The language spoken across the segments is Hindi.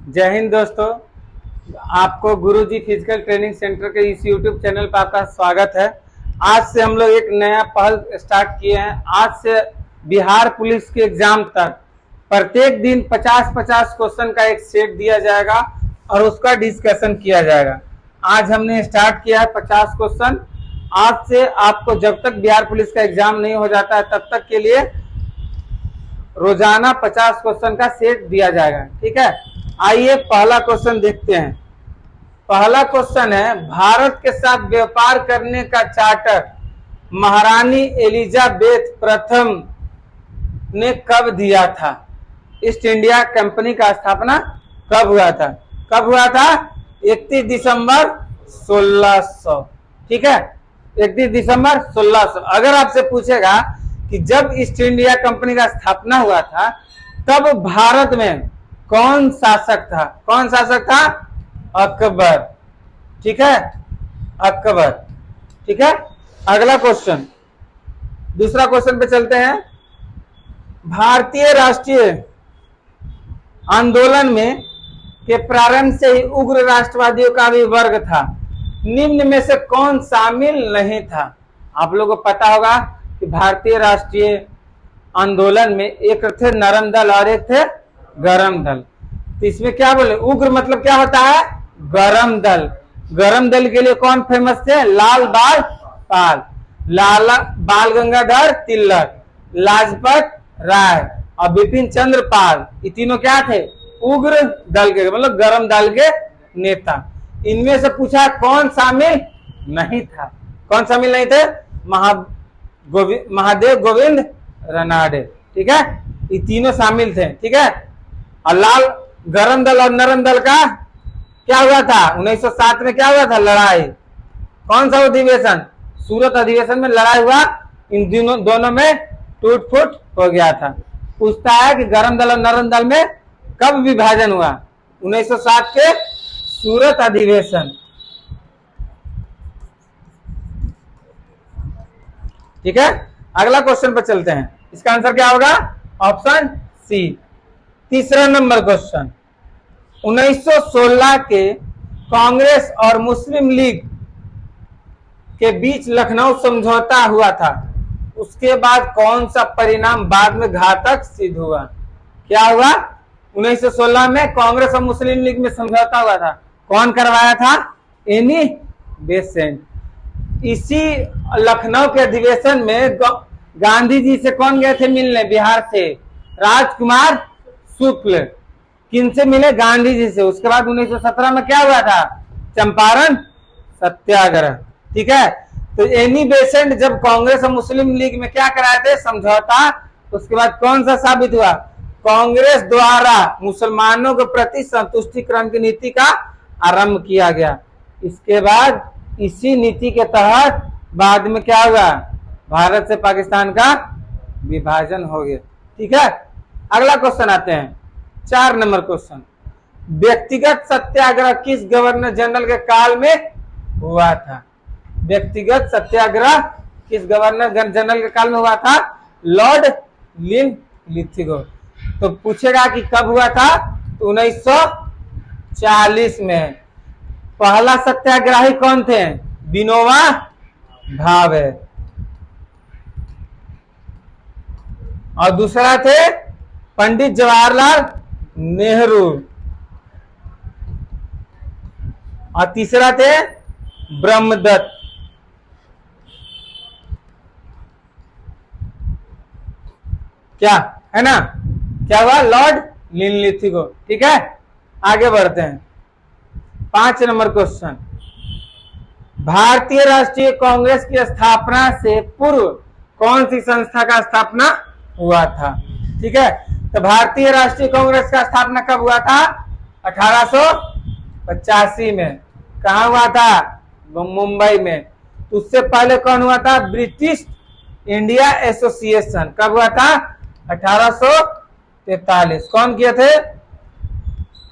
जय हिंद दोस्तों। आपको गुरुजी फिजिकल ट्रेनिंग सेंटर के इस यूट्यूब चैनल पर आपका स्वागत है। आज से हम लोग एक नया पहल स्टार्ट किए हैं। आज से बिहार पुलिस के एग्जाम तक प्रत्येक दिन 50-50 क्वेश्चन का एक सेट दिया जाएगा और उसका डिस्कशन किया जाएगा। आज हमने स्टार्ट किया है 50 क्वेश्चन। आज से आपको जब तक बिहार पुलिस का एग्जाम नहीं हो जाता है तब तक के लिए रोजाना 50 क्वेश्चन का सेट दिया जाएगा। ठीक है, आइए पहला क्वेश्चन देखते हैं। पहला क्वेश्चन है, भारत के साथ व्यापार करने का चार्टर महारानी एलिजाबेथ प्रथम ने कब दिया था? ईस्ट इंडिया कंपनी का स्थापना कब हुआ था? कब हुआ था? 31 दिसंबर 1600। ठीक है, 31 दिसंबर 1600। अगर आपसे पूछेगा कि जब ईस्ट इंडिया कंपनी का स्थापना हुआ था तब भारत में कौन शासक था? कौन शासक था? अकबर। ठीक है, अकबर। ठीक है, अगला क्वेश्चन, दूसरा क्वेश्चन पे चलते हैं। भारतीय राष्ट्रीय आंदोलन में के प्रारंभ से ही उग्र राष्ट्रवादियों का भी वर्ग था। निम्न में से कौन शामिल नहीं था? आप लोगों को पता होगा कि भारतीय राष्ट्रीय आंदोलन में एक थे नरम दल और एक थे गरम दल। तो इसमें क्या बोले? उग्र मतलब क्या होता है? गरम दल। गरम दल के लिए कौन फेमस थे? लाल बाल पाल, लाला बाल गंगाधर तिलक, लाजपत राय और बिपिन चंद्र पाल। ये तीनों क्या थे? उग्र दल के, मतलब गरम दल के नेता। इनमें से पूछा कौन शामिल नहीं था? कौन शामिल नहीं थे? महादेव गोविंद रनाडे। ठीक है, ये तीनों शामिल थे। ठीक है, और लाल गरम दल और नरम दल का क्या हुआ था? 1907 में क्या हुआ था? लड़ाई। कौन सा अधिवेशन? सूरत अधिवेशन में लड़ाई हुआ। इन दोनों में टूट फूट हो गया था। पूछता है कि गरम दल और नरम दल में कब विभाजन हुआ? 1907 के सूरत अधिवेशन। ठीक है, अगला क्वेश्चन पर चलते हैं। इसका आंसर क्या होगा? Option C. तीसरा नंबर क्वेश्चन, 1916 के कांग्रेस और मुस्लिम लीग के बीच लखनऊ समझौता हुआ था। उसके बाद कौन सा परिणाम बाद में घातक सिद्ध हुआ? क्या हुआ? 1916 में कांग्रेस और मुस्लिम लीग में समझौता हुआ था। कौन करवाया था? Annie Besant. इसी लखनऊ के अधिवेशन में गांधी जी से कौन गए थे मिलने? बिहार से राजकुमार शुक्ल। किन से मिले? गांधी जी से। उसके बाद 1917 में क्या हुआ था? चंपारण सत्याग्रह। ठीक है, तो एनी बेसेंट जब कांग्रेस और मुस्लिम लीग में क्या कराए थे? समझौता। उसके बाद कौन सा साबित हुआ? कांग्रेस द्वारा मुसलमानों के प्रति संतुष्टिकरण की नीति का आरंभ किया गया। इसके बाद इसी नीति के तहत बाद में क्या हुआ? भारत से पाकिस्तान का विभाजन हो गया। ठीक है, अगला क्वेश्चन आते हैं, 4 नंबर क्वेश्चन। व्यक्तिगत सत्याग्रह किस गवर्नर जनरल के काल में हुआ था? व्यक्तिगत सत्याग्रह किस गवर्नर जनरल के काल में हुआ था? Lord Linlithgow. तो पूछेगा कि कब हुआ था? तो 1940 में। पहला सत्याग्रही कौन थे? विनोबा भावे। और दूसरा थे पंडित जवाहरलाल नेहरू। और तीसरा थे ब्रह्मदत्त। क्या है ना? क्या हुआ? Lord Linlithgow. ठीक है, आगे बढ़ते हैं। 5 नंबर क्वेश्चन, भारतीय राष्ट्रीय कांग्रेस की स्थापना से पूर्व कौन सी संस्था का स्थापना हुआ था? ठीक है, तो भारतीय राष्ट्रीय कांग्रेस का स्थापना कब हुआ था? 1885 में। कहा हुआ था? मुंबई में। उससे पहले कौन हुआ था? British India association. कब हुआ था? 1843। कौन किए थे?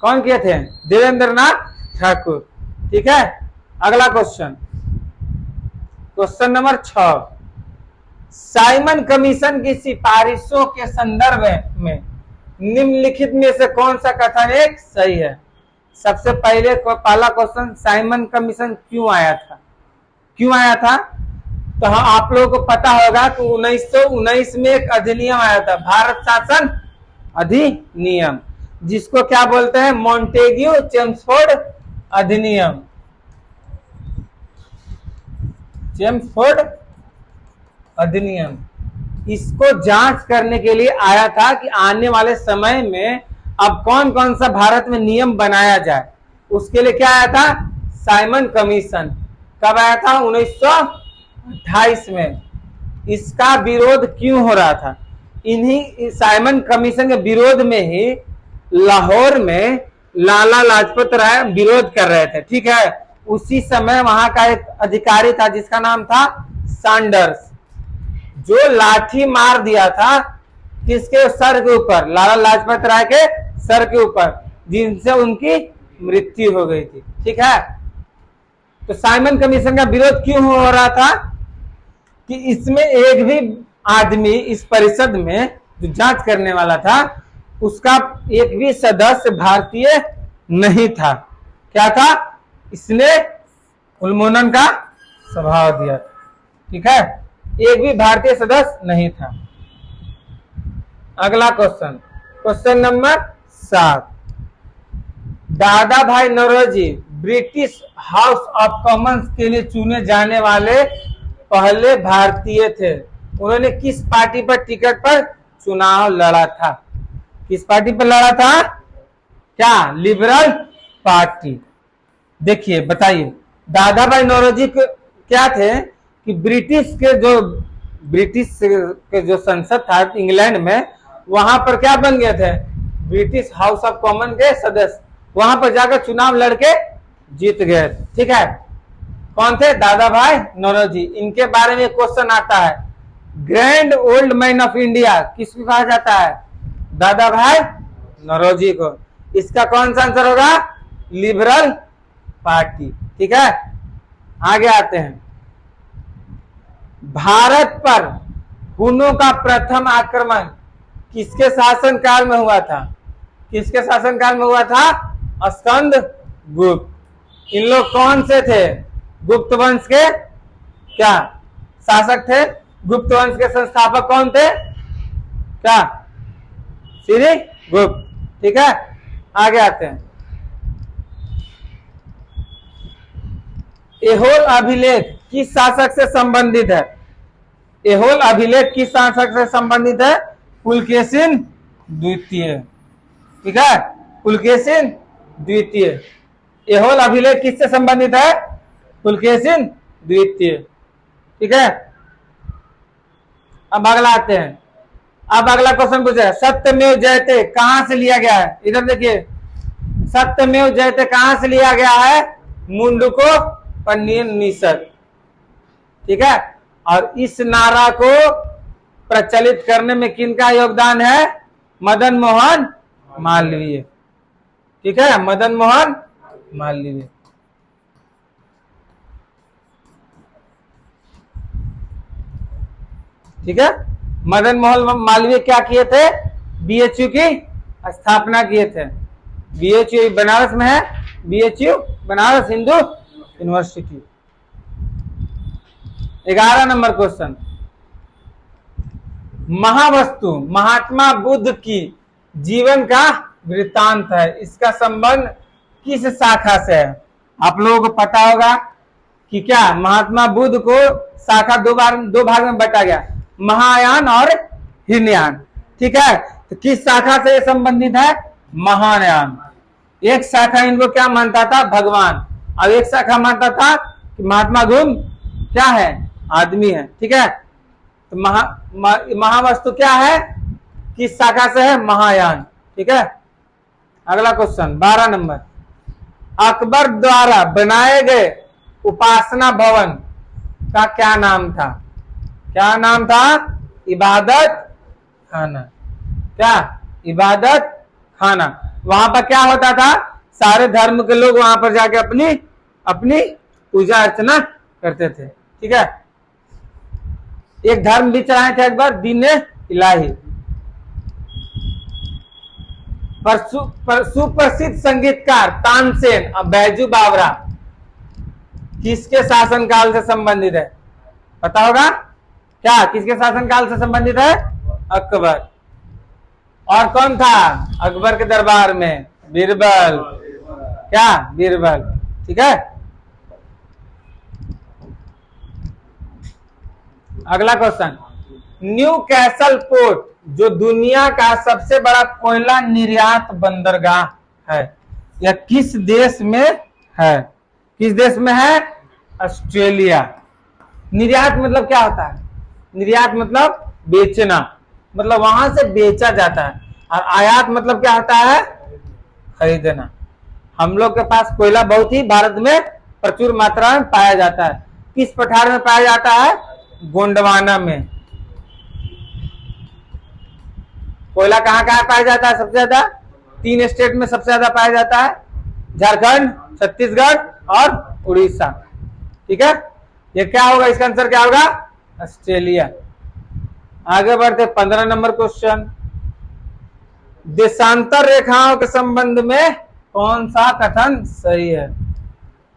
कौन किए थे? देवेंद्र नाथ ठाकुर। ठीक है, अगला question, question number 6। Simon commission की सिफारिशों के संदर्भ में निम्नलिखित में से कौन सा कथन एक सही है? सबसे पहला क्वेश्चन, साइमन कमीशन क्यों आया था? क्यों आया था? तो हाँ, आप लोगों को पता होगा कि 1919 में एक अधिनियम आया था, भारत शासन अधिनियम, जिसको क्या बोलते हैं? मॉन्टेग्यू चेम्सफोर्ड अधिनियम। चेम्सफोर्ड अधिनियम इसको जांच करने के लिए आया था कि आने वाले समय में अब कौन कौन सा भारत में नियम बनाया जाए। उसके लिए क्या आया था? Simon commission. कब आया था? 1928 में। इसका विरोध क्यों हो रहा था? इन्हीं साइमन कमीशन के विरोध में ही लाहौर में लाला लाजपत राय विरोध कर रहे थे, ठीक है। उसी समय वहां का एक अधिकारी था जिसका नाम था सैंडर्स, जो लाठी मार दिया था किसके सर के ऊपर? लाला लाजपत राय के सर के ऊपर, जिनसे उनकी मृत्यु हो गई थी, ठीक है। तो साइमन कमीशन का विरोध क्यों हो रहा था? कि इसमें एक भी आदमी, इस परिषद में जो जांच करने वाला था, उसका एक भी सदस्य भारतीय नहीं था। क्या था? इसने उन्मूलन का स्वभाव दिया, ठीक है। एक भी भारतीय सदस्य नहीं था। अगला question, question number 7। Dadabhai Naoroji British House of Commons के लिए चुने जाने वाले पहले भारतीय थे। उन्होंने किस पार्टी पर टिकट पर चुनाव लड़ा था? किस पार्टी पर लड़ा था? क्या? Liberal party. देखिए, बताइए, दादा भाई नौरोजी क्या थे कि ब्रिटिश के जो संसद था इंग्लैंड में, वहां पर क्या बन गए थे? ब्रिटिश हाउस ऑफ कॉमन के सदस्य। वहां पर जाकर चुनाव लड़के जीत गए, ठीक है। कौन थे? दादा भाई नौरोजी। इनके बारे में क्वेश्चन आता है, grand old man of India किसको कहा जाता है? दादा भाई नौरोजी को। इसका कौन सा आंसर होगा? लिबरल पार्टी, ठीक है। आगे आते हैं, भारत पर हुनों का प्रथम आक्रमण किसके शासनकाल में हुआ था? किसके शासनकाल में हुआ था? स्कंद गुप्त। इन लोग कौन से थे? गुप्त वंश के क्या शासक थे? गुप्त वंश के संस्थापक कौन थे? क्या? श्री गुप्त, ठीक है। आगे आते हैं, एहोल अभिलेख किस शासक से संबंधित है? एहोल अभिलेख किस शासक से संबंधित है? पुलकेशिन द्वितीय, ठीक है। पुलकेशिन द्वितीय। एहोल अभिलेख किससे संबंधित है? पुलकेशिन द्वितीय, ठीक है। अब अगला आते हैं। अब अगला क्वेश्चन पूछे, सत्यमेव जयते कहां से लिया गया है? इधर देखिए, सत्यमेव जयते कहां से लिया गया है? मुंडकोपनिषद, ठीक है। और इस नारा को प्रचलित करने में किनका योगदान है? मदन मोहन मालवीय, ठीक है। मदन मोहन मालवीय। ठीक है। मदन मोहन मालवीय क्या किए थे? बीएचयू की स्थापना किए थे। बीएचयू बनारस में है, BHU Banaras Hindu University. 11 number question, Mahavastu Mahatma Buddha की जीवन का वृत्तांत है, इसका संबंध किस शाखा से है? आप लोगों को पता होगा कि क्या महात्मा बुद्ध को शाखा दो भाग में बटा गया, महायान और हीनयान, ठीक है। तो किस शाखा से संबंधित है? महायान। एक शाखा इनको क्या मानता था? भगवान। और एक शाखा मानता था कि महात्मा बुद्ध क्या है? आदमी है, ठीक है। तो महावस्तु क्या है? किस शाखा से है? महायान, ठीक है। अगला क्वेश्चन 12 नंबर, अकबर द्वारा बनाए गए उपासना भवन का क्या नाम था? क्या नाम था? इबादत खाना। क्या? इबादत खाना। वहां पर क्या होता था? सारे धर्म के लोग वहां पर जाके अपनी अपनी पूजा अर्चना करते थे, ठीक है। एक धर्म भी चलाए थे एक बार, दीन इलाही। सुप्रसिद्ध संगीतकार तानसेन और बैजू बावरा किसके शासनकाल से संबंधित है? पता होगा क्या? किसके शासनकाल से संबंधित है? अकबर। और कौन था अकबर के दरबार में? बीरबल। क्या? बीरबल। ठीक है। अगला क्वेश्चन, न्यू कैसल पोर्ट जो दुनिया का सबसे बड़ा कोयला निर्यात बंदरगाह है, यह किस देश में है? किस देश में है? ऑस्ट्रेलिया। निर्यात मतलब क्या होता है? निर्यात मतलब बेचना, मतलब वहां से बेचा जाता है। और आयात मतलब क्या होता है? खरीदना। हम लोग के पास कोयला बहुत ही भारत में प्रचुर मात्रा में पाया जाता है। किस पठार में पाया जाता है? गोंडवाना में। कोयला कहाँ कहाँ पाया जाता है सबसे ज्यादा? 3 स्टेट में सबसे ज्यादा पाया जाता है, झारखंड, छत्तीसगढ़ और उड़ीसा। ठीक है। ये क्या होगा? इसका आंसर क्या होगा? ऑस्ट्रेलिया। आगे बढ़ते 15 नंबर क्वेश्चन, देशांतर रेखाओं के संबंध में कौन सा कथन सही है?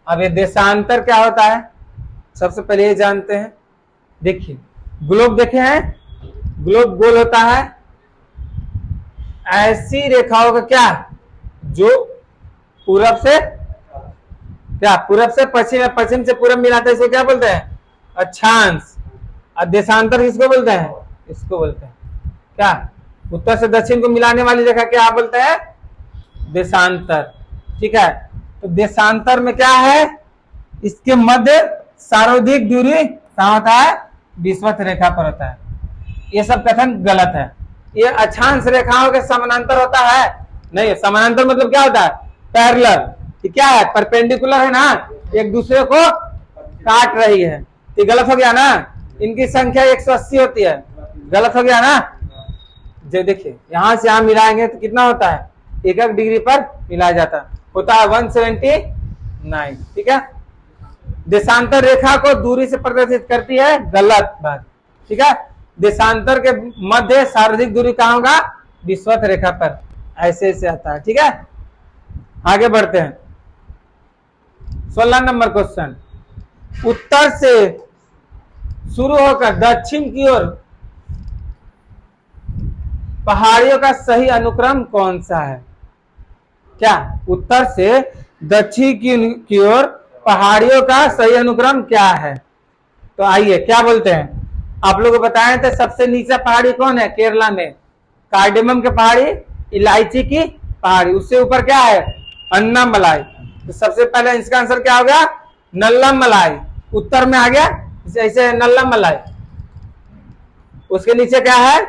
अब ये देशांतर क्या होता है सबसे पहले ये जानते हैं। देखिए ग्लोब देखे हैं, ग्लोब गोल होता है। ऐसी रेखाओं का क्या जो पूरब से क्या पूरब से पश्चिम या पश्चिम से पूरब मिलाते हैं, इसको क्या बोलते हैं? अक्षांश। और देशांतर किसको बोलते हैं? इसको बोलते हैं क्या? उत्तर से दक्षिण को मिलाने वाली रेखा क्या बोलते हैं? देशांतर। ठीक है। तो देशांतर में क्या है? इसके मध्य सर्वाधिक दूरी कहां होता है? विषुवत रेखा पर होता है। ये सब कथन गलत है। ये अक्षांश रेखाओं के समानांतर होता है? नहीं। समानांतर मतलब क्या होता है? पैरेलल। क्या है? परपेंडिकुलर है ना, एक दूसरे को काट रही है। ये गलत हो गया ना। इनकी संख्या 180 होती है। गलत हो गया ना। जो देखिए यहां से यहां मिलाएंगे तो कितना होता है? 1 डिग्री पर मिलाया जाता होता है 179। ठीक है। देशांतर रेखा को दूरी से प्रदर्शित करती है, गलत बात। ठीक है। देशांतर के मध्य सर्वाधिक दूरी कहां होगा? विषुवत रेखा पर। ऐसे ऐसे आता है। ठीक है। आगे बढ़ते हैं 16 नंबर क्वेश्चन, उत्तर से शुरू होकर दक्षिण की ओर पहाड़ियों का सही अनुक्रम कौन सा है? क्या? उत्तर से दक्षिण की ओर पहाड़ियों का सही अनुक्रम क्या है? तो आइए क्या बोलते हैं। आप लोगों को बताए थे सबसे नीचा पहाड़ी कौन है? केरला में कार्डेमम की पहाड़ी, इलायची की पहाड़ी। उससे ऊपर क्या है? अन्नामलाई। तो सबसे पहले इसका आंसर क्या हो गया? नल्लामलाई। उत्तर में आ गया ऐसे नल्लामलाई। उसके नीचे क्या है?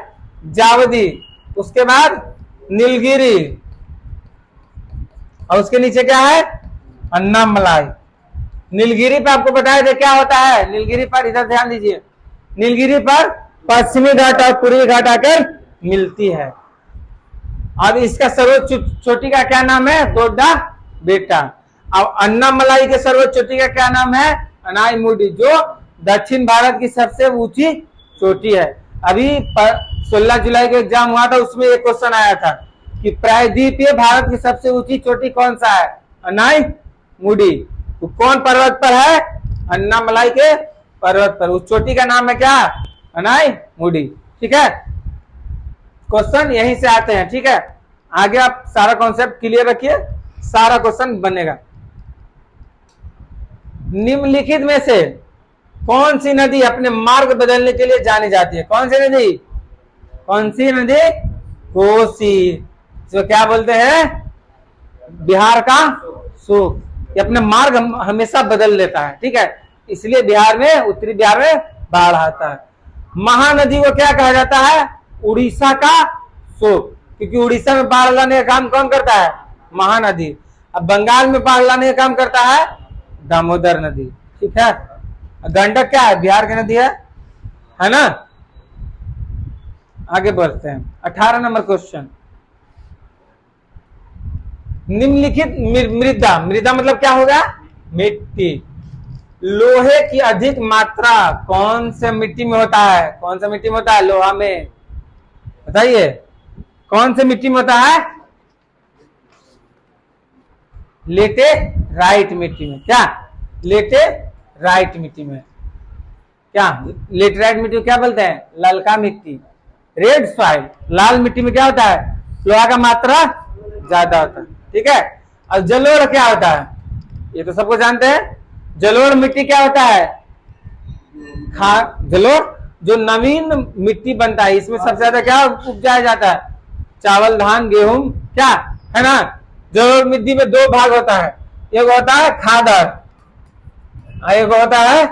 जावदी। उसके बाद नीलगिरी। और उसके नीचे क्या है? अन्नामलाई। नीलगिरी पर आपको बताया था क्या होता है? नीलगिरी पर इधर ध्यान दीजिए, नीलगिरी पर पश्चिमी घाट और पूर्वी घाट आकर मिलती है। अब इसका सर्वोच्च चोटी का क्या नाम है? दोड्डा बेटा। अब अन्नामलाई के सर्वोच्च चोटी का क्या नाम है? अनाईमुडी, जो दक्षिण भारत की सबसे ऊंची चोटी है। अभी 16 जुलाई को एग्जाम हुआ था, उसमें एक क्वेश्चन आया था कि प्रायद्वीपीय भारत की सबसे ऊंची चोटी कौन सा है? अनाईमुडी। तो कौन पर्वत पर है? अन्नामलाई के पर्वत पर। उस चोटी का नाम है क्या? अनाईमुडी। ठीक है। क्वेश्चन यहीं से आते हैं। ठीक है। आगे आप सारा कॉन्सेप्ट क्लियर रखिए, सारा क्वेश्चन बनेगा। निम्नलिखित में से कौन सी नदी अपने मार्ग बदलने के लिए जानी जाती है? कौन सी नदी? कौन सी नदी? कोसी। जो क्या बोलते हैं? बिहार का सूख। ये अपने मार्ग हमेशा बदल लेता है। ठीक है। इसलिए बिहार में, उत्तरी बिहार में बाढ़ आता है। महानदी को क्या कहा जाता है? उड़ीसा का शोक, क्योंकि उड़ीसा में बाढ़ लाने का काम कौन करता है? महानदी। अब बंगाल में बाढ़ लाने का काम करता है दामोदर नदी। ठीक है। गंडक क्या है? बिहार की नदी है ना। आगे बढ़ते हैं 18 नंबर क्वेश्चन, निम्नलिखित मृदा, मृदा मतलब क्या होगा? मिट्टी। लोहे की अधिक मात्रा कौन से मिट्टी में होता है? कौन सा मिट्टी में होता है? लोहा में। बताइए कौन से मिट्टी में होता है? लेटेराइट मिट्टी में। क्या लेटेराइट मिट्टी में, क्या लेटेराइट मिट्टी को क्या बोलते हैं? ललका मिट्टी। रेड सॉइल, लाल मिट्टी में क्या होता है? लोहा का मात्रा ज्यादा होता है। ठीक है। और जलोढ़ क्या होता है? ये तो सबको जानते हैं। जलोढ़ मिट्टी क्या होता है? जलोढ़ जो नवीन मिट्टी बनता है, इसमें सबसे ज्यादा क्या उपजाया जाता है? चावल, धान, गेहूं, क्या है ना। जलोढ़ मिट्टी में दो भाग होता है, एक होता है खादर और एक होता है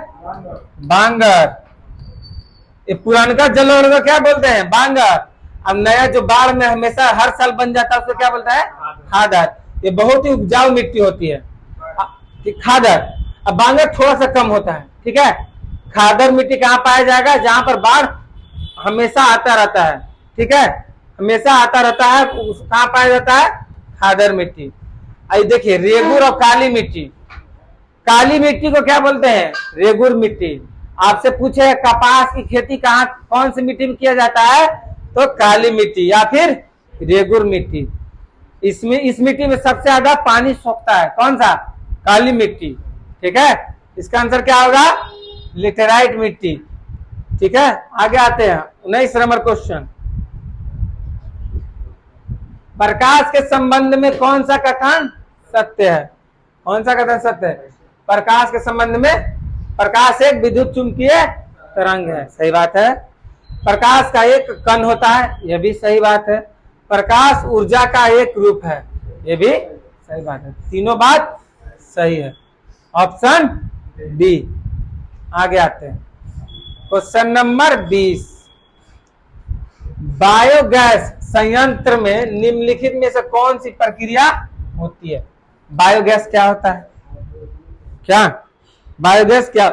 बांगर। ये पुरानका जलोढ़ को क्या बोलते हैं? बांगर। अब नया जो बाढ़ में हमेशा हर साल बन जाता है उसको क्या बोलता है? खादर। ये बहुत ही उपजाऊ मिट्टी होती है खादर। अब बांगर थोड़ा सा कम होता है। ठीक है। खादर मिट्टी कहाँ पाया जाएगा? जहां पर बाढ़ हमेशा आता रहता है। ठीक है, हमेशा आता रहता है, कहाँ पाया जाता है? खादर मिट्टी। आई देखिए रेगुर और काली मिट्टी। काली मिट्टी को क्या बोलते हैं? रेगुर मिट्टी। आपसे पूछे कपास की खेती कहाँ कौन सी मिट्टी में किया जाता है, तो काली मिट्टी या फिर रेगुर मिट्टी। इसमें इस मिट्टी में सबसे ज्यादा पानी सोखता है। कौन सा? काली मिट्टी। ठीक है, इसका आंसर क्या होगा? लेटेराइट मिट्टी। ठीक है, आगे आते हैं 19 नंबर क्वेश्चन। प्रकाश के संबंध में कौन सा कथन सत्य है? कौन सा कथन सत्य है? प्रकाश के संबंध में, प्रकाश एक विद्युत चुंबकीय तरंग है। सही बात है। प्रकाश का एक कण होता है, यह भी सही बात है। प्रकाश ऊर्जा का एक रूप है, यह भी सही बात है। तीनों बात सही है। Option D. आगे आते हैं क्वेश्चन नंबर 20। बायोगैस संयंत्र में निम्नलिखित में से कौन सी प्रक्रिया होती है? बायोगैस क्या होता है? क्या बायोगैस क्या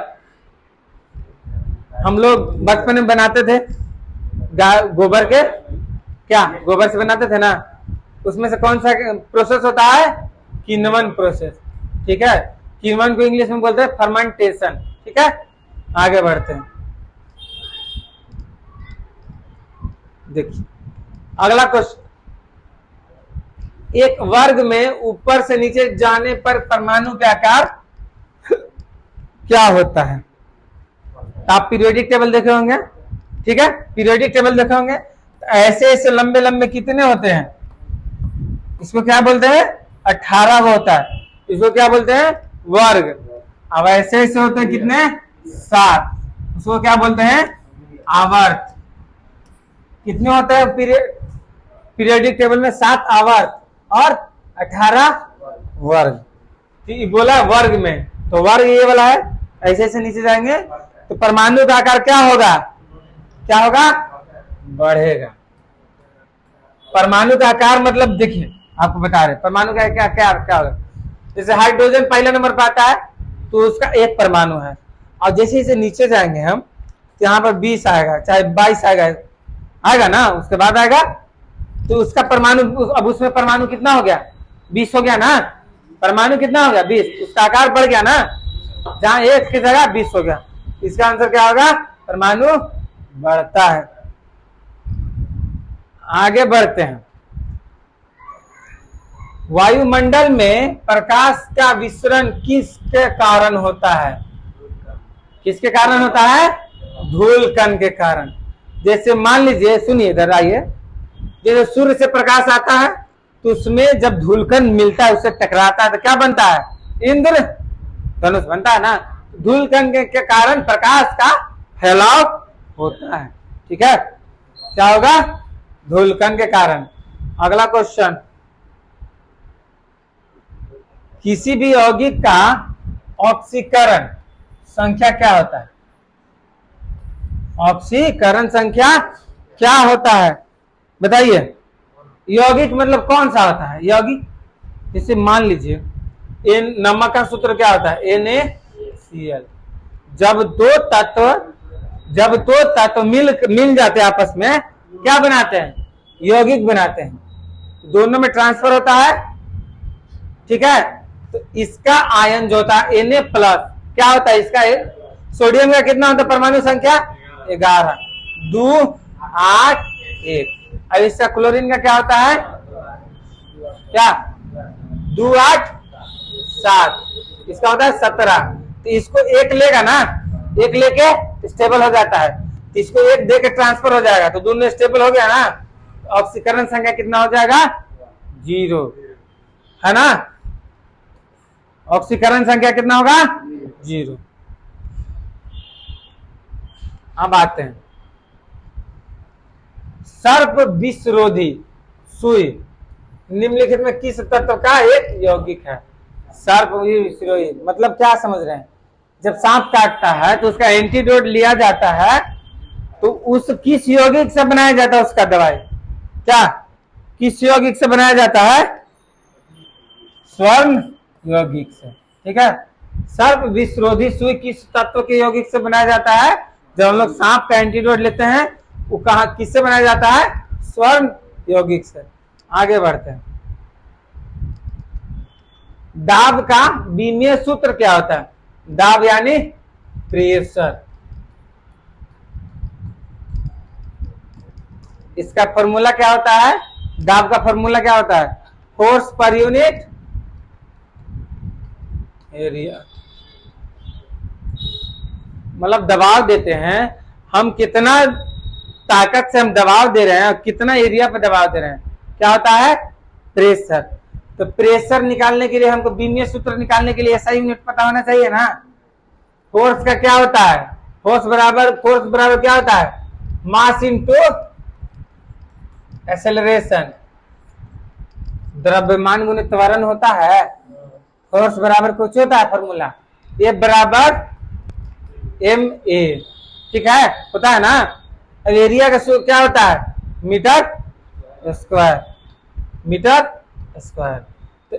हम लोग बचपन में बनाते थे? गोबर के, क्या गोबर से बनाते थे ना। उसमें से कौन सा प्रोसेस होता है? किण्वन प्रोसेस। ठीक है, किण्वन को इंग्लिश में बोलते हैं फर्मेंटेशन। ठीक है, आगे बढ़ते हैं। देखिए अगला क्वेश्चन। एक वर्ग में ऊपर से नीचे जाने पर परमाणु का आकार क्या होता है? आप पीरियोडिक टेबल देखे होंगे। ठीक है, पीरियोडिक टेबल देखे होंगे। ऐसे ऐसे लंबे लंबे कितने होते हैं? इसको क्या बोलते हैं? 18 होता है। इसको क्या बोलते हैं? वर्ग। अब ऐसे ऐसे होते हैं कितने? 7। उसको क्या बोलते हैं? आवर्त। कितने होते हैं पीरियोडिक टेबल में? 7 आवर्त और 18 वर्ग। बोला वर्ग में, तो वर्ग ये वाला है। ऐसे ऐसे नीचे जाएंगे तो परमाणु का आकार क्या होगा? क्या होगा? बढ़ेगा। परमाणु का आकार मतलब देखिए आपको बता रहे परमाणु का क्या क्या क्या होगा। जैसे हाइड्रोजन पहला नंबर पर आता है तो उसका एक परमाणु है, और जैसे जैसे नीचे जाएंगे हम तो यहाँ पर 20 आएगा, चाहे 22 आएगा ना, उसके बाद आएगा तो उसका परमाणु, अब उसमें परमाणु कितना हो गया? 20 हो गया ना। परमाणु कितना हो गया? 20। उसका आकार बढ़ गया ना, जहां 1 की जगह 20 हो गया। इसका आंसर क्या होगा? परमाणु बढ़ता है। आगे बढ़ते हैं। वायुमंडल में प्रकाश का विसरण किसके कारण होता है? किसके कारण होता है? धूल कण के कारण। जैसे मान लीजिए, सुनिए इधर आइए, जैसे सूर्य से प्रकाश आता है तो उसमें जब धूलकण मिलता है, उससे टकराता है तो क्या बनता है? इंद्र धनुष बनता है ना। धूलकण के कारण प्रकाश का फैलाव होता है। ठीक है, क्या होगा? धूलकण के कारण। अगला क्वेश्चन। किसी भी यौगिक का ऑक्सीकरण संख्या क्या होता है? ऑक्सीकरण संख्या क्या होता है बताइए? यौगिक मतलब कौन सा होता है? यौगिक जैसे मान लीजिए नमक का सूत्र क्या होता है? NaCl। जब दो तत्व मिल जाते हैं आपस में, क्या बनाते हैं? यौगिक बनाते हैं। दोनों में ट्रांसफर होता है। ठीक है, तो इसका आयन जो होता है Na प्लस, क्या होता है इसका? सोडियम का कितना होता है परमाणु संख्या? 11। 2 8 1। अब इसका क्लोरीन का क्या होता है? क्या? 2 8 7, इसका होता है 17। तो इसको एक लेगा ना, एक लेके स्टेबल हो जाता है, तो इसको एक दे के ट्रांसफर हो जाएगा, तो दोनों स्टेबल हो गया ना। ऑक्सीकरण संख्या कितना हो जाएगा? 0, है ना। ऑक्सीकरण संख्या कितना होगा? 0। अब आते हैं सर्प विषरोधी सुई निम्नलिखित में किस तत्व का एक यौगिक है? सर्प विषरोधी मतलब क्या समझ रहे हैं? जब सांप काटता है तो उसका एंटीडोट लिया जाता है, तो उस किस यौगिक से बनाया जाता है उसका दवाई? क्या किस यौगिक से बनाया जाता है? स्वर्ण यौगिक से, ठीक है। सर्प विषरोधी सुई किस तत्व के यौगिक से बनाया जाता है? जब हम लोग सांप का एंटीडोट लेते हैं वो कहा किससे बनाया जाता है? स्वर्ण यौगिक से। आगे बढ़ते हैं। दाब का बीमीय सूत्र क्या होता है? दाब यानी प्रेशर। इसका फॉर्मूला क्या होता है? दाब का फॉर्मूला क्या होता है? Force per unit area. मतलब दबाव देते हैं हम, कितना ताकत से हम दबाव दे रहे हैं और कितना एरिया पर दबाव दे रहे हैं, क्या होता है? प्रेशर। तो प्रेशर निकालने के लिए हमको बीमीय सूत्र निकालने के लिए ऐसा यूनिट पता होना चाहिए ना। फोर्स का क्या होता है? फोर्स बराबर क्या होता है? Mass into acceleration. द्रव्यमान गुणित त्वरण होता है। फोर्स बराबर कुछ होता है फॉर्मूला, F बराबर ma, ठीक है, होता है ना। अब एरिया का क्या होता है? Metre square. तो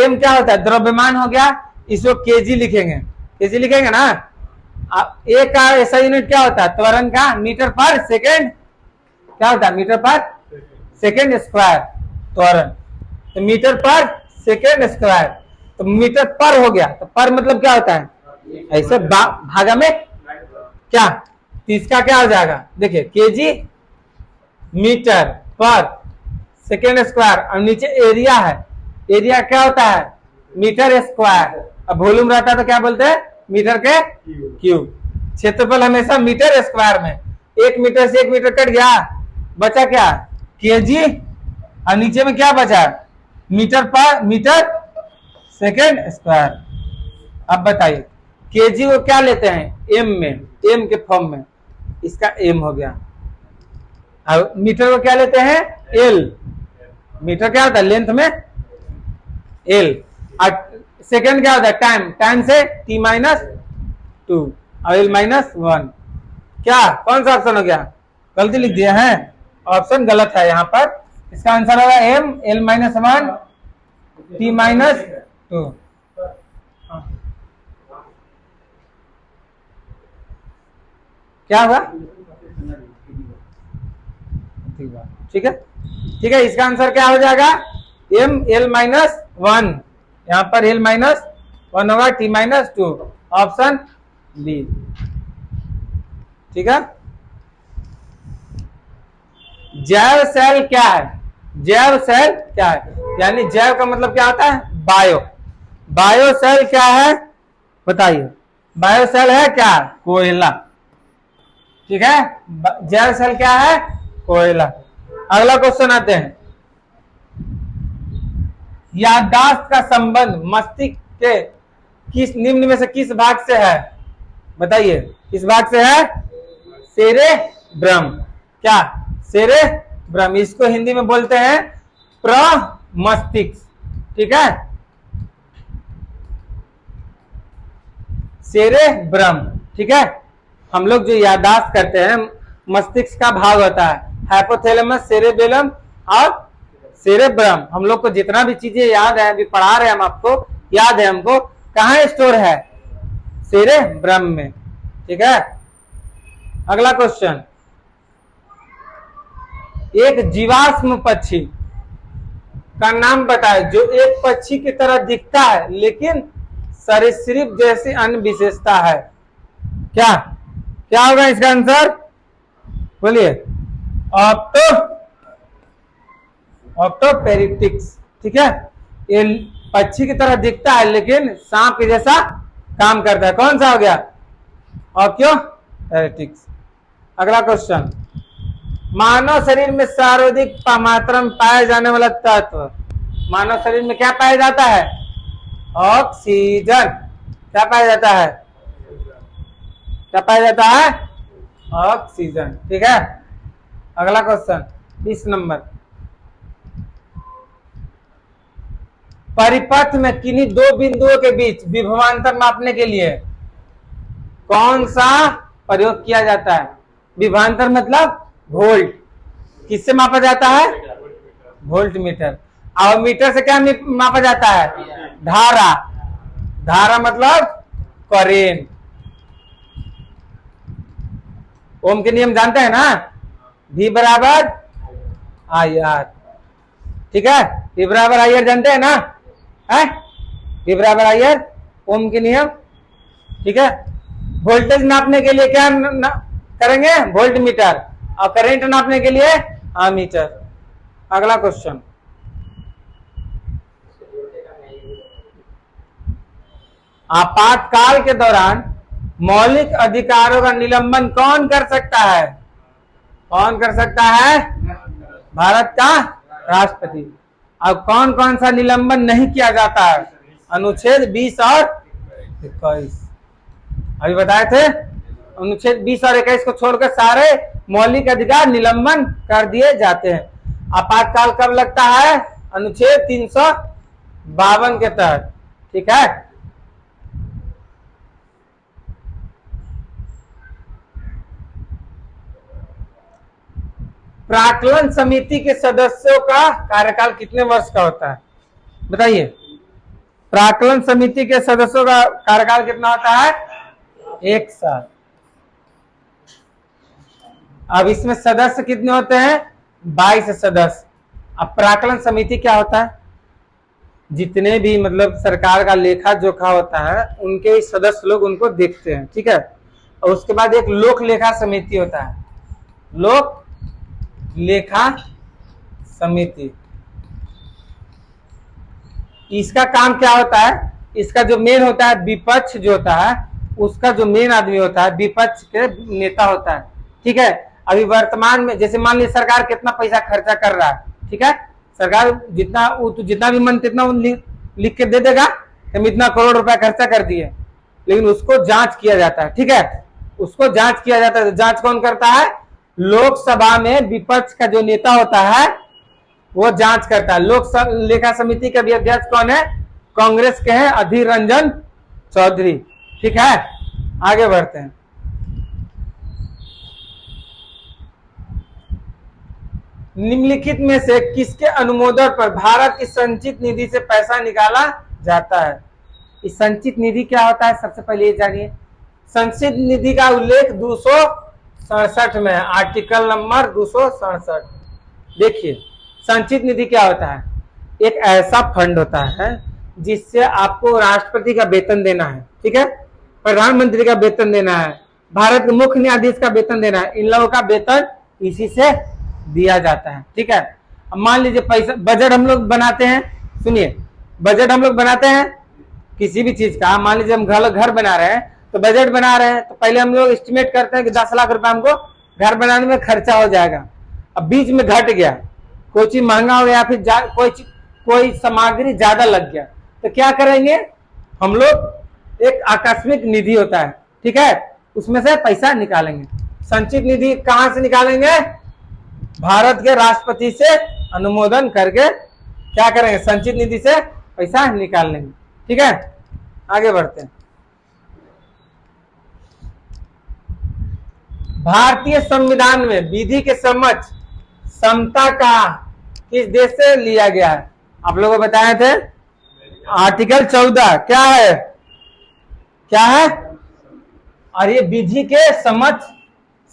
एम क्या होता है? द्रव्यमान हो गया, इसको केजी लिखेंगे ना। ए का ऐसा यूनिट क्या होता है? त्वरण का मीटर पर सेकेंड क्या होता है? मीटर पर सेकेंड स्क्वायर त्वरण। तो मीटर पर सेकेंड स्क्वायर, तो मीटर पर हो गया, तो पर मतलब क्या होता है? ऐसे भागा में क्या, तो इसका क्या हो जाएगा? देखिए केजी मीटर पर सेकेंड स्क्वायर, और नीचे एरिया है, एरिया क्या होता है? Metre square. अब वॉल्यूम रहता है तो क्या बोलते हैं? मीटर के क्यूब। क्षेत्रफल हमेशा मीटर स्क्वायर में, 1 मीटर से 1 मीटर कट गया, बचा क्या? केजी, और नीचे में क्या बचा? मीटर पर मीटर सेकेंड स्क्वायर। अब बताइए केजी को क्या लेते हैं? एम में, एम के फॉर्म में, इसका एम हो गया। और मीटर को क्या लेते हैं? एल। मीटर क्या होता है? लेंथ में एल। और सेकेंड क्या होता है? टाइम, टाइम से t -2 और l -1। क्या कौन सा ऑप्शन हो गया? गलती लिख दिया है, ऑप्शन गलत है यहाँ पर। इसका आंसर होगा m, l -1 t -2। क्या हुआ? ठीक है, ठीक है, इसका आंसर क्या हो जाएगा? m l -1, यहाँ पर l -1 होगा, t -2, ऑप्शन बी। ठीक है। जैव सेल क्या है? जैव सेल क्या है? यानी जैव का मतलब क्या होता है? बायो। बायो सेल क्या है बताइए? बायो सेल है क्या? कोयला। ठीक है, जैव सेल क्या है? कोयला। अगला क्वेश्चन आते हैं। याददाश्त का संबंध मस्तिष्क के किस निम्न में से किस भाग से है? बताइए, किस भाग से है? सेरेब्रम। क्या? सेरेब्रम। इसको हिंदी में बोलते हैं प्रमस्तिष्क। ठीक है, सेरेब्रम। ठीक है, हम लोग जो याददाश्त करते हैं मस्तिष्क का भाग होता है हाइपोथैलेमस, सेरेबेलम और सेरेब्रम। हम लोग को जितना भी चीजें याद है, अभी पढ़ा रहे हैं हम आपको, याद है हमको, कहाँ स्टोर है? सेरेब्रम में। ठीक है, अगला क्वेश्चन। एक जीवाश्म पक्षी का नाम बताए जो एक पक्षी की तरह दिखता है लेकिन सरीसृप जैसी अन्य विशेषता है। क्या क्या होगा इसका आंसर? बोलिए। ऑप्टोपेरिटिक्स। ठीक है, पक्षी की तरह दिखता है लेकिन सांप के जैसा काम करता है। कौन सा हो गया? ऑक्योरेटिक्स। अगला क्वेश्चन, मानव शरीर में सर्वाधिक मात्रा में पाया जाने वाला तत्व, मानव शरीर में क्या पाया जाता है? ऑक्सीजन। क्या पाया जाता है? क्या पाया जाता है? ऑक्सीजन। ठीक है। अगला क्वेश्चन 20 नंबर, परिपथ में किन्हीं दो बिंदुओं के बीच विभवांतर मापने के लिए कौन सा प्रयोग किया जाता है? विभवांतर मतलब वोल्ट। किससे मापा जाता है? Volt meter. और मीटर से क्या मापा जाता है? धारा। धारा मतलब करेंट। ओम के नियम जानते हैं ना? V बराबर आई आर। ठीक है, V बराबर आई आर जानते हैं ना? है V बराबर आई आर, ओम के नियम। ठीक है। वोल्टेज नापने के लिए क्या करेंगे? Volt meter. और करंट नापने के लिए एमीटर। अगला क्वेश्चन, आपातकाल के दौरान मौलिक अधिकारों का निलंबन कौन कर सकता है? कौन कर सकता है? भारत का राष्ट्रपति। अब कौन कौन सा निलंबन नहीं किया जाता है? अनुच्छेद 20 और 21 अभी बताए थे। अनुच्छेद 20 और 21 को छोड़कर सारे मौलिक अधिकार निलंबन कर दिए जाते हैं। आपातकाल कब लगता है? अनुच्छेद 352 के तहत। ठीक है। प्राक्कलन समिति के सदस्यों का कार्यकाल कितने वर्ष का होता है? बताइए। प्राक्कलन समिति के सदस्यों का कार्यकाल कितना होता है? 1 साल। अब इसमें सदस्य कितने होते हैं? 22 सदस्य। अब प्राक्कलन समिति क्या होता है? जितने भी मतलब सरकार का लेखा जोखा होता है उनके सदस्य लोग उनको देखते हैं। ठीक है। और उसके बाद एक लोक लेखा समिति होता है, लोक लेखा समिति। इसका काम क्या होता है? इसका जो मेन होता है, विपक्ष जो होता है उसका जो मेन आदमी होता है विपक्ष के नेता होता है। ठीक है। अभी वर्तमान में जैसे मान लीजिए सरकार कितना पैसा खर्चा कर रहा है। ठीक है। सरकार जितना भी मन तितना लिख के दे देगा हम इतना करोड़ रुपया खर्चा कर दिए, लेकिन उसको जांच किया जाता है। ठीक है। उसको जांच किया जाता है। जांच कौन करता है? लोकसभा में विपक्ष का जो नेता होता है वो जांच करता है। लोक लेखा समिति के भी अध्यक्ष कौन है? कांग्रेस के हैं अधीर रंजन चौधरी। ठीक है। आगे बढ़ते हैं। निम्नलिखित में से किसके अनुमोदन पर भारत की संचित निधि से पैसा निकाला जाता है? इस संचित निधि क्या होता है? सबसे पहले ये जानिए। संचित निधि का उल्लेख 267 में है, आर्टिकल नंबर 267। देखिए संचित निधि क्या होता है? एक ऐसा फंड होता है जिससे आपको राष्ट्रपति का वेतन देना है। ठीक है। प्रधानमंत्री का वेतन देना है, भारत के मुख्य न्यायाधीश का वेतन देना है। इन लोगों का वेतन इसी से दिया जाता है। ठीक है। अब मान लीजिए पैसा, बजट हम लोग बनाते हैं। सुनिए, बजट हम लोग बनाते हैं किसी भी चीज का। मान लीजिए हम घर बना रहे हैं तो बजट बना रहे हैं तो पहले हम लोग एस्टिमेट करते हैं कि 10 लाख रुपए हमको घर बनाने में खर्चा हो जाएगा। अब बीच में घट गया, कोई चीज महंगा हो गया, फिर कोई सामग्री ज्यादा लग गया, तो क्या करेंगे हम लोग? एक आकस्मिक निधि होता है। ठीक है। उसमें से पैसा निकालेंगे। संचित निधि कहां से निकालेंगे? भारत के राष्ट्रपति से अनुमोदन करके क्या करेंगे? संचित निधि से पैसा निकाल लेंगे। ठीक है। आगे बढ़ते हैं। भारतीय संविधान में विधि के समक्ष समता का किस देश से लिया गया है? आप लोगों को बताए थे आर्टिकल 14 क्या है? क्या है? और ये विधि के समक्ष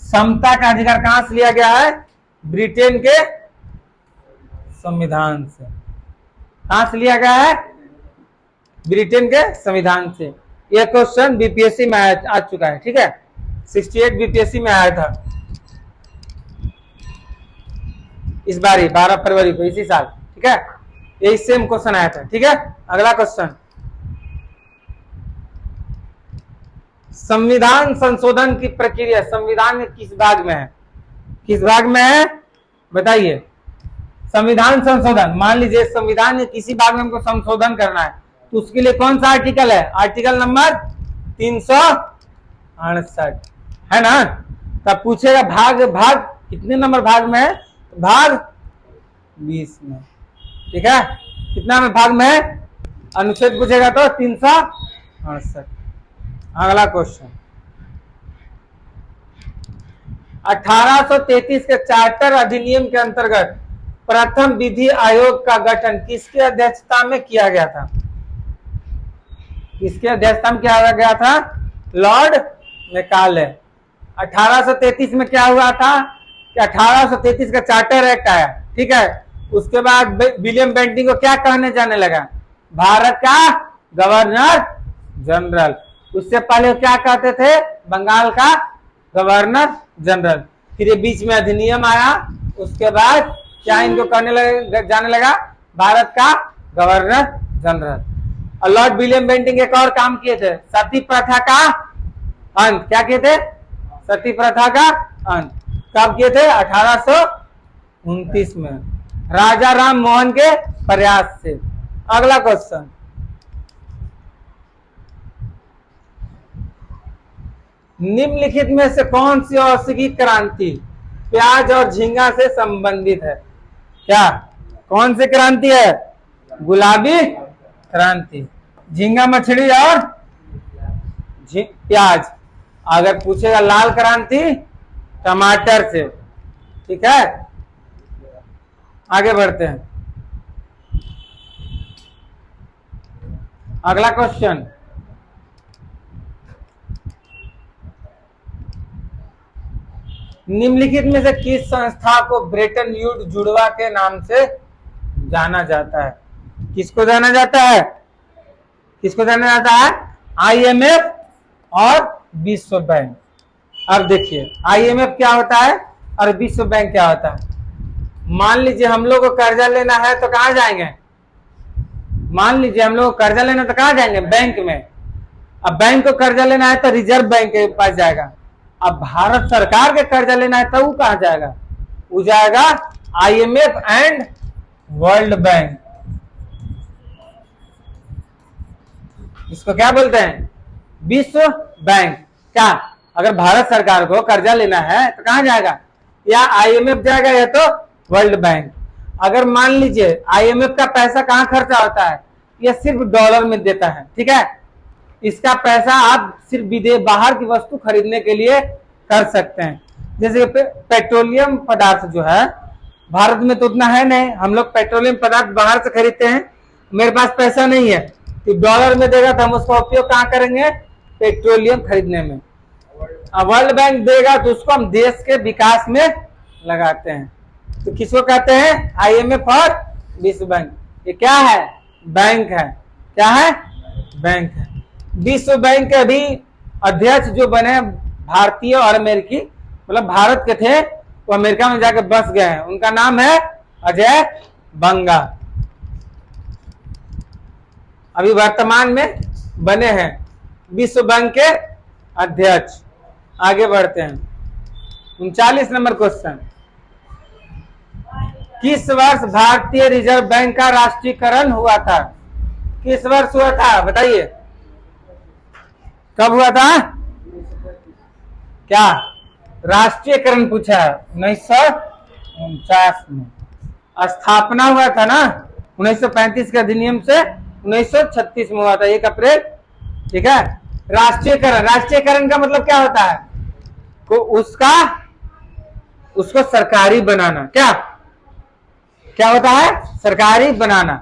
समता का अधिकार कहां से लिया गया है? ब्रिटेन के संविधान से। कहां से लिया गया है? ब्रिटेन के संविधान से। यह क्वेश्चन बीपीएससी में आ चुका है। ठीक है। 68 बीपीएससी में आया था इस बार ही 12 फरवरी को, इसी साल। ठीक है। यही सेम क्वेश्चन आया था। ठीक है, अगला क्वेश्चन, संविधान संशोधन की प्रक्रिया संविधान के किस भाग में है? किस भाग में है बताइए? संविधान संशोधन, मान लीजिए संविधान के किसी भाग में हमको संशोधन करना है, तो उसके लिए कौन सा आर्टिकल है? आर्टिकल नंबर 368 है ना। तब पूछेगा भाग कितने नंबर भाग में है? भाग 20 में। ठीक है, कितना में भाग में है? अनुच्छेद पूछेगा तो 368। अगला क्वेश्चन, 1833 के चार्टर अधिनियम के अंतर्गत प्रथम विधि आयोग का गठन किसकी अध्यक्षता में किया गया था? किसकी अध्यक्षता में किया गया था? Lord Macaulay. 1833 में क्या हुआ था कि 1833 का चार्टर एक्ट आया। ठीक है, उसके बाद विलियम बेंटिंग को क्या कहने जाने लगा? भारत का गवर्नर जनरल। उससे पहले क्या कहते थे? बंगाल का गवर्नर जनरल। फिर ये बीच में अधिनियम आया, उसके बाद क्या इनको जाने लगा? भारत का गवर्नर जनरल। और लॉर्ड विलियम बेंटिंग एक और काम किए थे, सती प्रथा का अंत। क्या किए थे? सती प्रथा का अंत। कब किए थे? 1829 में, राजा राम मोहन के प्रयास से। अगला क्वेश्चन, निम्नलिखित में से कौन सी औद्योगिक क्रांति प्याज और झींगा से संबंधित है? क्या कौन सी क्रांति है? गुलाबी क्रांति, झींगा मछली और प्याज। अगर पूछेगा लाल क्रांति, टमाटर से। ठीक है, आगे बढ़ते हैं। अगला क्वेश्चन, निम्नलिखित में से किस संस्था को ब्रेटन वुड्स जुड़वा के नाम से जाना जाता है? किसको जाना जाता है? किसको जाना जाता है? IMF और विश्व बैंक। अब देखिए IMF क्या होता है और विश्व बैंक क्या होता है। मान लीजिए हम लोग को कर्जा लेना है तो कहाँ जाएंगे? मान लीजिए हम लोग को कर्जा लेना तो कहाँ जाएंगे? बैंक में। अब बैंक को कर्जा लेना है तो रिजर्व बैंक के पास जाएगा। अब भारत सरकार के कर्जा लेना है तो वो कहाँ जाएगा? वो जाएगा IMF एंड वर्ल्ड बैंक। इसको क्या बोलते हैं? विश्व बैंक। क्या अगर भारत सरकार को कर्जा लेना है तो कहाँ जाएगा? या IMF जाएगा या तो वर्ल्ड बैंक। अगर मान लीजिए IMF का पैसा कहाँ खर्चा होता है? यह सिर्फ डॉलर में देता है। ठीक है, इसका पैसा आप सिर्फ विदेश बाहर की वस्तु खरीदने के लिए कर सकते हैं। जैसे पेट्रोलियम पदार्थ जो है भारत में तो उतना है नहीं, हम लोग पेट्रोलियम पदार्थ बाहर से खरीदते हैं। मेरे पास पैसा नहीं है तो डॉलर में देगा तो हम उसका उपयोग कहाँ करेंगे? पेट्रोलियम खरीदने में। वर्ल्ड बैंक देगा तो उसको हम देश के विकास में लगाते हैं। तो किसको कहते हैं? IMF और विश्व बैंक। ये क्या है? बैंक है। क्या है? बैंक है। विश्व बैंक के अभी अध्यक्ष जो बने भारतीय और अमेरिकी, मतलब भारत के थे वो अमेरिका में जाकर बस गए हैं, उनका नाम है अजय बंगा। अभी वर्तमान में बने हैं विश्व बैंक के अध्यक्ष। आगे बढ़ते हैं, 39 नंबर क्वेश्चन, किस वर्ष भारतीय रिजर्व बैंक का राष्ट्रीयकरण हुआ था? किस वर्ष हुआ था बताइए? कब हुआ था? क्या राष्ट्रीयकरण पूछा है? 1949 में। स्थापना हुआ था ना 1935 के अधिनियम से 1936 में हुआ था 1 अप्रैल। ठीक है, राष्ट्रीयकरण, राष्ट्रीयकरण का मतलब क्या होता है? को उसको सरकारी बनाना। क्या होता है? सरकारी बनाना।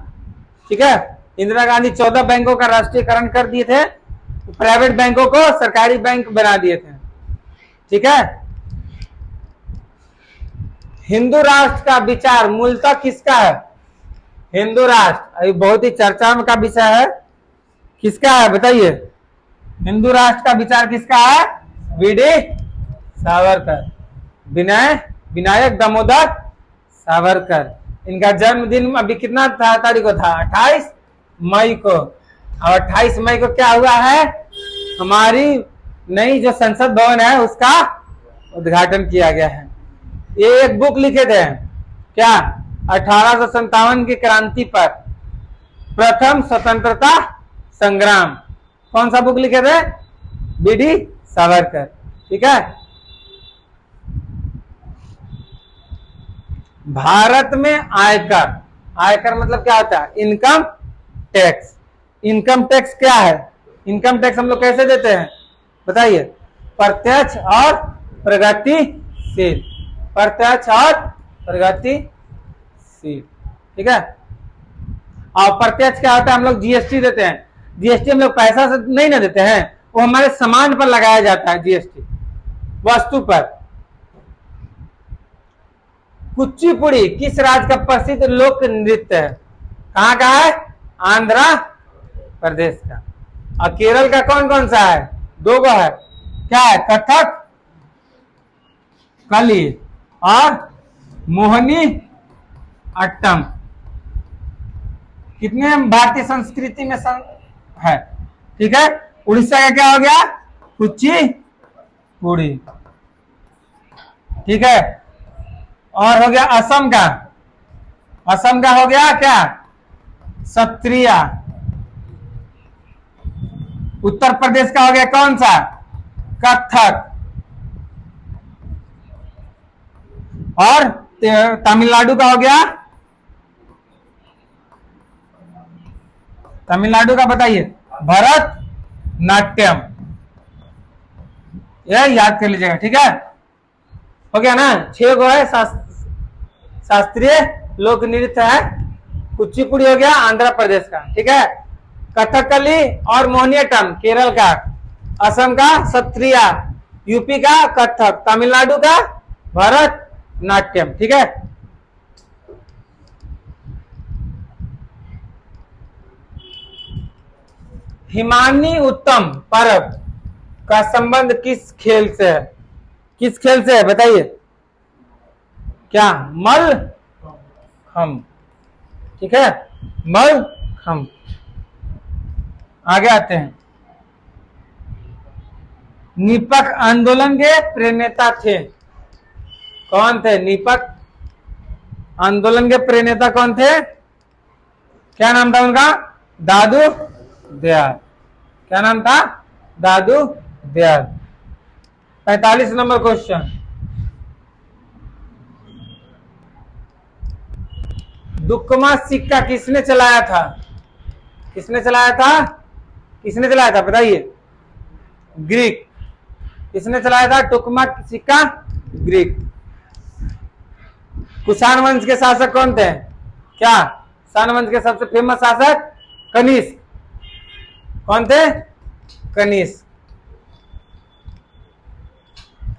ठीक है, इंदिरा गांधी 14 बैंकों का राष्ट्रीयकरण कर दिए थे, प्राइवेट बैंकों को सरकारी बैंक बना दिए थे। ठीक है, हिंदू राष्ट्र का विचार मूलतः किसका है? हिंदू राष्ट्र अभी बहुत ही चर्चा में का विषय है। किसका है बताइए? हिंदू राष्ट्र का विचार किसका है? वीडी सावरकर, विनायक दामोदर सावरकर। इनका जन्मदिन अभी कितना तारीख को था, 28 मई को। और 28 मई को क्या हुआ है, हमारी नई जो संसद भवन है उसका उद्घाटन किया गया है। ये एक बुक लिखे थे क्या, 1857 की क्रांति पर प्रथम स्वतंत्रता संग्राम। कौन सा बुक लिखे थे, बीडी सावरकर। ठीक है। भारत में आयकर, आयकर मतलब क्या होता है, इनकम टैक्स। इनकम टैक्स क्या है, इनकम टैक्स हम लोग कैसे देते हैं बताइए, प्रत्यक्ष और प्रगतिशील, प्रत्यक्ष और प्रगतिशील। ठीक है। और प्रत्यक्ष क्या होता है, हम लोग जीएसटी देते हैं। जीएसटी हम लोग पैसा से नहीं ना देते हैं, वो हमारे सामान पर लगाया जाता है जीएसटी, वस्तु पर। कुचिपुड़ी किस राज्य का प्रसिद्ध लोक नृत्य है, कहाँ का है, आंध्र प्रदेश का। और केरल का कौन कौन सा है, दो गो है, क्या है, कथक कली और मोहिनी अट्टम। कितने भारतीय संस्कृति में है। ठीक है। उड़ीसा का क्या हो गया, कुचिपुड़ी। ठीक है। और हो गया असम का, असम का हो गया क्या, सत्रिया। उत्तर प्रदेश का हो गया कौन सा, कथक। और तमिलनाडु का हो गया, तमिलनाडु का बताइए, भरत नाट्यम। यह याद कर लीजिएगा। ठीक है, हो गया ना। 6 गो है, शास्त्रीय लोक नृत्य है। कुचिपुड़ी हो गया आंध्र प्रदेश का। ठीक है। कथकली और मोहिनीअट्टम केरल का, असम का सत्रिया, यूपी का कथक, तमिलनाडु का भरत नाट्यम। ठीक है। हिमानी उत्तम पर्व का संबंध किस खेल से है, किस खेल से है बताइए, क्या, मल्लखंभ। ठीक है, मल्लखंभ। आगे आते हैं। निपक आंदोलन के प्रेरणा थे, कौन थे, निपक आंदोलन के प्रेरणा कौन थे, क्या नाम था उनका, दादू दयाल। क्या नाम था, दादू दयाल। 45 नंबर क्वेश्चन, दुक्कमा सिक्का किसने चलाया था, किसने चलाया था, किसने चलाया था बताइए, ग्रीक। किसने चलाया था टुकमा सिक्का, ग्रीक। कुषाण वंश के शासक कौन थे, क्या, कुषाण वंश के सबसे फेमस शासक कनिष्क। कौन थे, कनिष्क।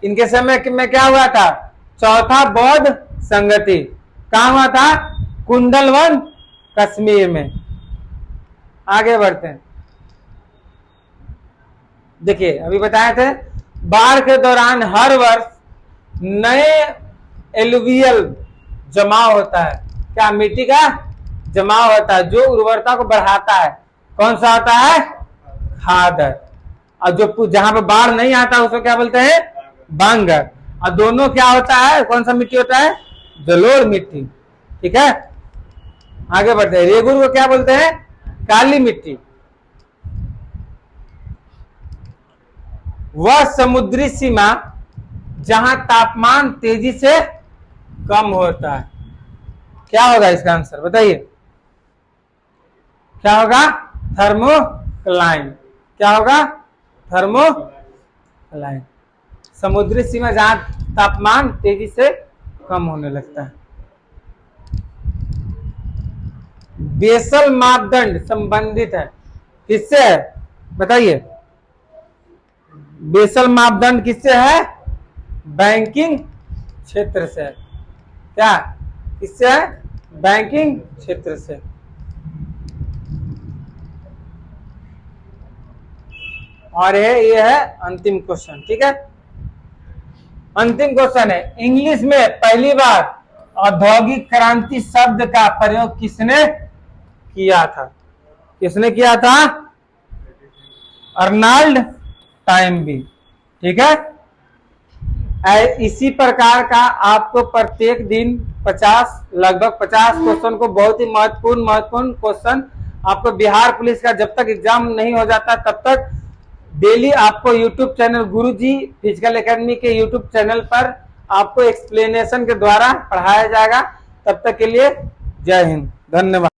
इनके समय में क्या हुआ था, चौथा बौद्ध संगति। कहां हुआ था, कुंडलवन कश्मीर में। आगे बढ़ते हैं। देखिए अभी बताए थे, बाढ़ के दौरान हर वर्ष नए एलुवियल जमाव होता है, क्या, मिट्टी का जमाव होता है जो उर्वरता को बढ़ाता है। कौन सा होता है, खादर। और जो जहां पर बाढ़ नहीं आता उसको क्या बोलते हैं, बांगर। और दोनों क्या होता है, कौन सा मिट्टी होता है, जलोढ़ मिट्टी। ठीक है। आगे बढ़ते हैं। रेगुर को क्या बोलते हैं, काली मिट्टी। वह समुद्री सीमा जहां तापमान तेजी से कम होता है, क्या होगा इसका आंसर बताइए, क्या होगा, थर्मोक्लाइन। क्या होगा, थर्मोक्लाइन। समुद्री सीमा जहां तापमान तेजी से कम होने लगता है। बेसल मापदंड संबंधित है किससे है बताइए, बेसल मापदंड किससे है, बैंकिंग क्षेत्र से। क्या, किससे है, बैंकिंग क्षेत्र से। और ये है अंतिम क्वेश्चन। ठीक है, अंतिम क्वेश्चन है, इंग्लिश में पहली बार औद्योगिक क्रांति शब्द का प्रयोग किसने किया था? किसने किया था? अर्नाल्ड टाइमबी। ठीक है। इसी प्रकार का आपको प्रत्येक दिन लगभग 50 क्वेश्चन को, बहुत ही महत्वपूर्ण क्वेश्चन आपको बिहार पुलिस का जब तक एग्जाम नहीं हो जाता तब तक डेली आपको यूट्यूब चैनल गुरुजी फिजिकल एकेडमी के यूट्यूब चैनल पर आपको एक्सप्लेनेशन के द्वारा पढ़ाया जाएगा। तब तक के लिए जय हिंद, धन्यवाद।